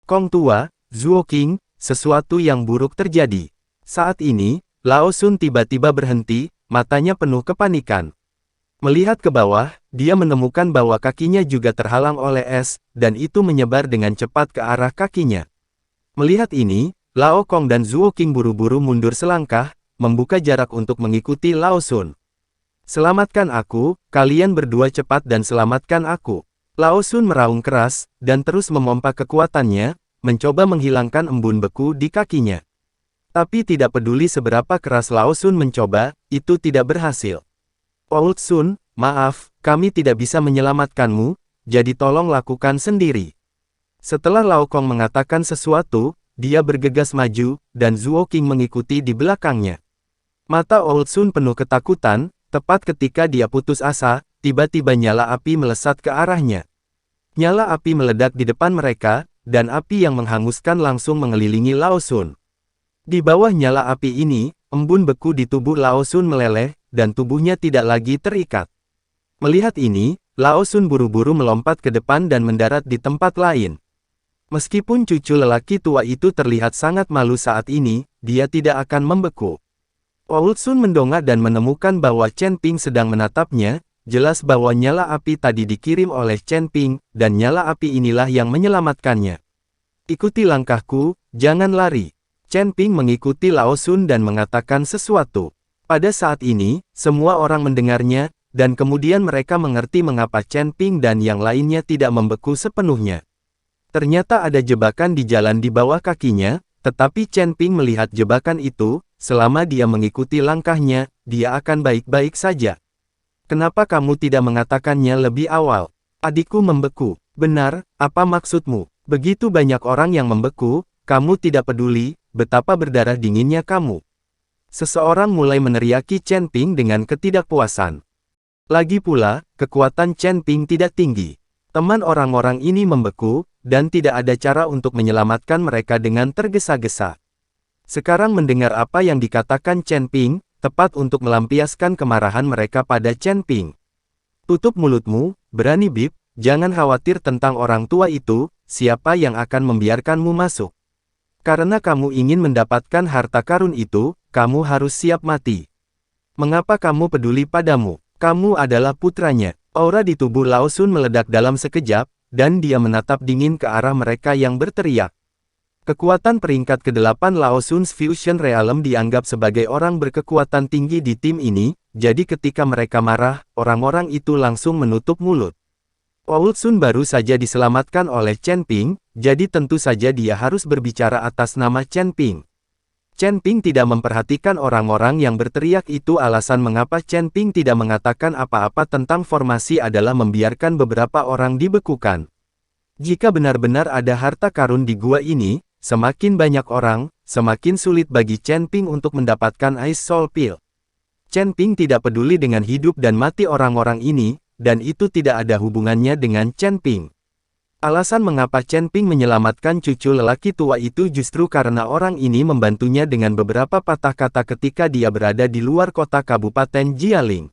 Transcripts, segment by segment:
Kong tua, Zuo Qing, sesuatu yang buruk terjadi. Saat ini, Lao Sun tiba-tiba berhenti, matanya penuh kepanikan. Melihat ke bawah, dia menemukan bahwa kakinya juga terhalang oleh es, dan itu menyebar dengan cepat ke arah kakinya. Melihat ini, Lao Kong dan Zuo Qing buru-buru mundur selangkah, membuka jarak untuk mengikuti Lao Sun. Selamatkan aku, kalian berdua cepat dan selamatkan aku. Lao Sun meraung keras, dan terus memompa kekuatannya, mencoba menghilangkan embun beku di kakinya. Tapi tidak peduli seberapa keras Lao Sun mencoba, itu tidak berhasil. Old Sun, maaf, kami tidak bisa menyelamatkanmu, jadi tolong lakukan sendiri. Setelah Lao Kong mengatakan sesuatu, dia bergegas maju, dan Zuo Qing mengikuti di belakangnya. Mata Old Sun penuh ketakutan, tepat ketika dia putus asa, tiba-tiba nyala api melesat ke arahnya. Nyala api meledak di depan mereka, dan api yang menghanguskan langsung mengelilingi Lao Sun. Di bawah nyala api ini, embun beku di tubuh Lao Sun meleleh, dan tubuhnya tidak lagi terikat. Melihat ini, Lao Sun buru-buru melompat ke depan dan mendarat di tempat lain. Meskipun cucu lelaki tua itu terlihat sangat malu saat ini, dia tidak akan membeku. Old Sun mendongak dan menemukan bahwa Chen Ping sedang menatapnya, jelas bahwa nyala api tadi dikirim oleh Chen Ping, dan nyala api inilah yang menyelamatkannya. Ikuti langkahku, jangan lari. Chen Ping mengikuti Lao Sun dan mengatakan sesuatu. Pada saat ini, semua orang mendengarnya, dan kemudian mereka mengerti mengapa Chen Ping dan yang lainnya tidak membeku sepenuhnya. Ternyata ada jebakan di jalan di bawah kakinya, tetapi Chen Ping melihat jebakan itu, selama dia mengikuti langkahnya, dia akan baik-baik saja. Kenapa kamu tidak mengatakannya lebih awal? Adikku membeku. Benar, apa maksudmu? Begitu banyak orang yang membeku, kamu tidak peduli, betapa berdarah dinginnya kamu. Seseorang mulai meneriaki Chen Ping dengan ketidakpuasan. Lagi pula, kekuatan Chen Ping tidak tinggi. Teman orang-orang ini membeku, dan tidak ada cara untuk menyelamatkan mereka dengan tergesa-gesa. Sekarang mendengar apa yang dikatakan Chen Ping, tepat untuk melampiaskan kemarahan mereka pada Chen Ping. Tutup mulutmu, berani bib, jangan khawatir tentang orang tua itu, siapa yang akan membiarkanmu masuk. Karena kamu ingin mendapatkan harta karun itu, kamu harus siap mati. Mengapa kamu peduli padamu? Kamu adalah putranya. Aura di tubuh Lao Sun meledak dalam sekejap, dan dia menatap dingin ke arah mereka yang berteriak. Kekuatan peringkat ke-8 Lao Sun's Fusion Realm dianggap sebagai orang berkekuatan tinggi di tim ini, jadi ketika mereka marah, orang-orang itu langsung menutup mulut. Old Sun baru saja diselamatkan oleh Chen Ping, jadi tentu saja dia harus berbicara atas nama Chen Ping. Chen Ping tidak memperhatikan orang-orang yang berteriak itu. Alasan mengapa Chen Ping tidak mengatakan apa-apa tentang formasi adalah membiarkan beberapa orang dibekukan. Jika benar-benar ada harta karun di gua ini, semakin banyak orang, semakin sulit bagi Chen Ping untuk mendapatkan Ice Soul Pill. Chen Ping tidak peduli dengan hidup dan mati orang-orang ini, dan itu tidak ada hubungannya dengan Chen Ping. Alasan mengapa Chen Ping menyelamatkan cucu lelaki tua itu justru karena orang ini membantunya dengan beberapa patah kata ketika dia berada di luar kota Kabupaten Jialing.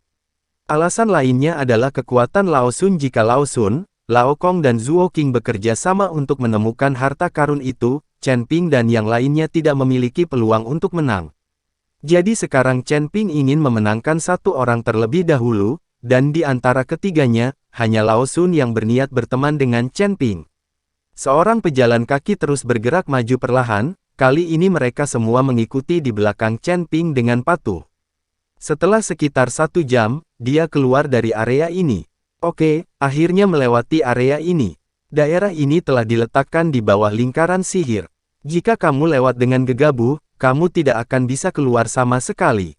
Alasan lainnya adalah kekuatan Lao Sun. Jika Lao Sun, Lao Kong dan Zuo Qing bekerja sama untuk menemukan harta karun itu, Chen Ping dan yang lainnya tidak memiliki peluang untuk menang. Jadi sekarang Chen Ping ingin memenangkan satu orang terlebih dahulu, dan di antara ketiganya, hanya Lao Sun yang berniat berteman dengan Chen Ping. Seorang pejalan kaki terus bergerak maju perlahan, kali ini mereka semua mengikuti di belakang Chen Ping dengan patuh. Setelah sekitar 1 jam, dia keluar dari area ini. Oke, akhirnya melewati area ini. Daerah ini telah diletakkan di bawah lingkaran sihir. Jika kamu lewat dengan gegabah, kamu tidak akan bisa keluar sama sekali.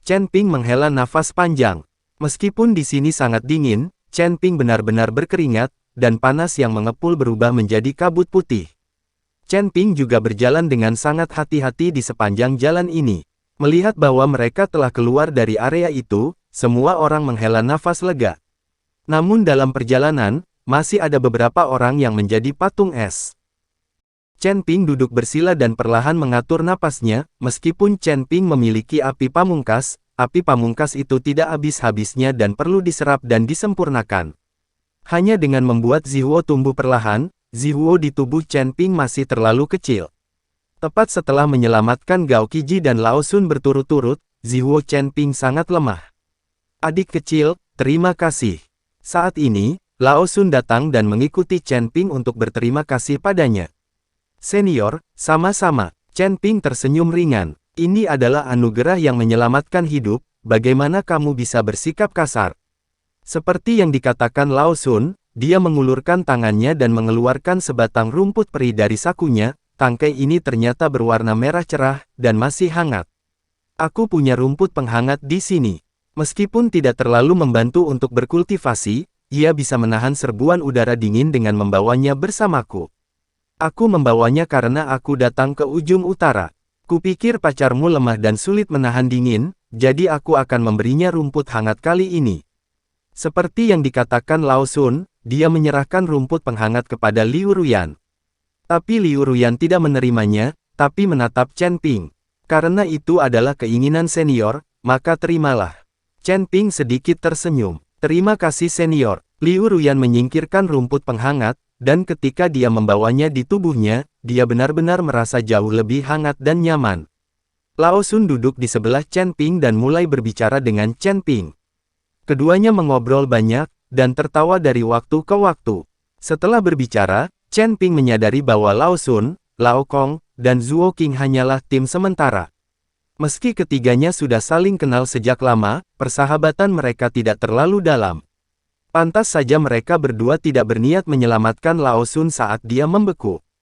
Chen Ping menghela nafas panjang. Meskipun di sini sangat dingin, Chen Ping benar-benar berkeringat, dan panas yang mengepul berubah menjadi kabut putih. Chen Ping juga berjalan dengan sangat hati-hati di sepanjang jalan ini. Melihat bahwa mereka telah keluar dari area itu, semua orang menghela nafas lega. Namun dalam perjalanan, masih ada beberapa orang yang menjadi patung es. Chen Ping duduk bersila dan perlahan mengatur napasnya, meskipun Chen Ping memiliki api pamungkas itu tidak habis-habisnya dan perlu diserap dan disempurnakan. Hanya dengan membuat Zihuo tumbuh perlahan, Zihuo di tubuh Chen Ping masih terlalu kecil. Tepat setelah menyelamatkan Gao Qiji dan Lao Sun berturut-turut, Zihuo Chen Ping sangat lemah. Adik kecil, terima kasih. Saat ini, Lao Sun datang dan mengikuti Chen Ping untuk berterima kasih padanya. Senior, sama-sama. Chen Ping tersenyum ringan. Ini adalah anugerah yang menyelamatkan hidup, bagaimana kamu bisa bersikap kasar? Seperti yang dikatakan Lao Sun, dia mengulurkan tangannya dan mengeluarkan sebatang rumput peri dari sakunya. Tangkai ini ternyata berwarna merah cerah dan masih hangat. Aku punya rumput penghangat di sini. Meskipun tidak terlalu membantu untuk berkultivasi, ia bisa menahan serbuan udara dingin dengan membawanya bersamaku. Aku membawanya karena aku datang ke ujung utara. Kupikir pacarmu lemah dan sulit menahan dingin, jadi aku akan memberinya rumput hangat kali ini. Seperti yang dikatakan Lao Sun, dia menyerahkan rumput penghangat kepada Liu Ruyan. Tapi Liu Ruyan tidak menerimanya, tapi menatap Chen Ping. Karena itu adalah keinginan senior, maka terimalah. Chen Ping sedikit tersenyum. Terima kasih senior. Liu Ruyan menyingkirkan rumput penghangat, dan ketika dia membawanya di tubuhnya, dia benar-benar merasa jauh lebih hangat dan nyaman. Lao Sun duduk di sebelah Chen Ping dan mulai berbicara dengan Chen Ping. Keduanya mengobrol banyak, dan tertawa dari waktu ke waktu. Setelah berbicara, Chen Ping menyadari bahwa Lao Sun, Lao Kong, dan Zuo Qing hanyalah tim sementara. Meski ketiganya sudah saling kenal sejak lama, persahabatan mereka tidak terlalu dalam. Pantas saja mereka berdua tidak berniat menyelamatkan Lao Sun saat dia membeku.